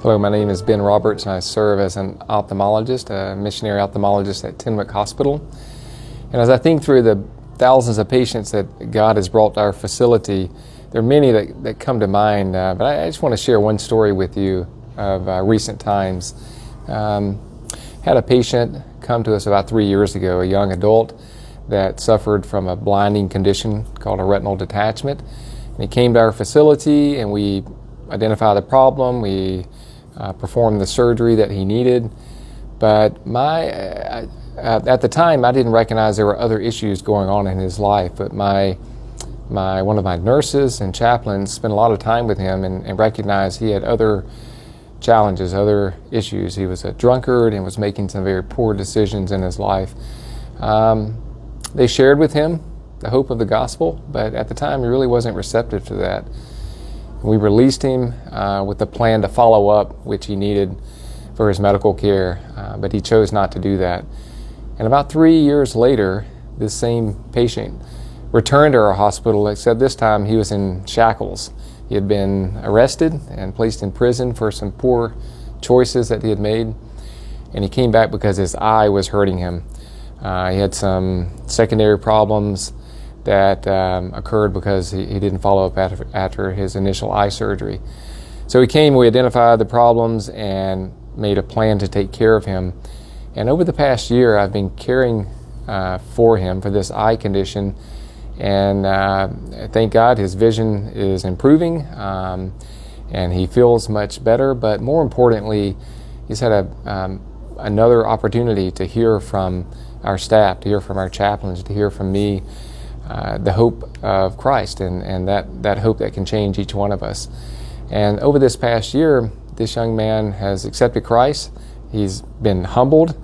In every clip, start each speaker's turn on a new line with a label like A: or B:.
A: Hello, my name is Ben Roberts and I serve as an ophthalmologist, a missionary ophthalmologist at Tenwick Hospital. And as I think through the thousands of patients that God has brought to our facility, there are many that come to mind, but I just want to share one story with you of recent times. Had a patient come to us about 3 years ago, a young adult that suffered from a blinding condition called a retinal detachment. And he came to our facility and we identified the problem. We performed the surgery that he needed, but at the time I didn't recognize there were other issues going on in his life. But one of my nurses and chaplains spent a lot of time with him and recognized he had other challenges, other issues. He was a drunkard and was making some very poor decisions in his life. They shared with him the hope of the gospel, but at the time he really wasn't receptive to that. We released him with a plan to follow up, which he needed for his medical care, but he chose not to do that. And about 3 years later, this same patient returned to our hospital, except this time he was in shackles. He had been arrested and placed in prison for some poor choices that he had made, and he came back because his eye was hurting him. He had some secondary problems that occurred because he didn't follow up after his initial eye surgery. So he came, we identified the problems and made a plan to take care of him. And over the past year, I've been caring for him for this eye condition. And thank God his vision is improving and he feels much better. But more importantly, he's had another opportunity to hear from our staff, to hear from our chaplains, to hear from me, the hope of Christ and that hope that can change each one of us. And over this past year, this young man has accepted Christ. He's been humbled.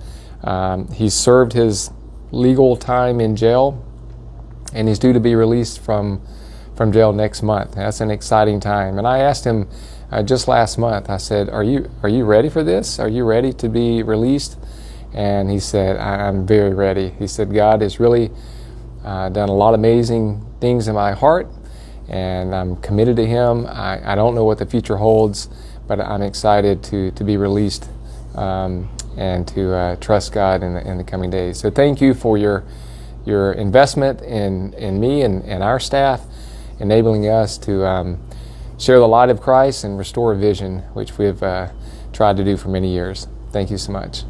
A: He's served his legal time in jail, and he's due to be released from jail next month. That's an exciting time. And I asked him just last month, I said, are you ready for this? Are you ready to be released? And he said, I'm very ready. He said, God has really done a lot of amazing things in my heart, and I'm committed to Him. I don't know what the future holds, but I'm excited to be released and to trust God in the coming days. So thank you for your investment in me and our staff, enabling us to share the light of Christ and restore vision, which we've tried to do for many years. Thank you so much.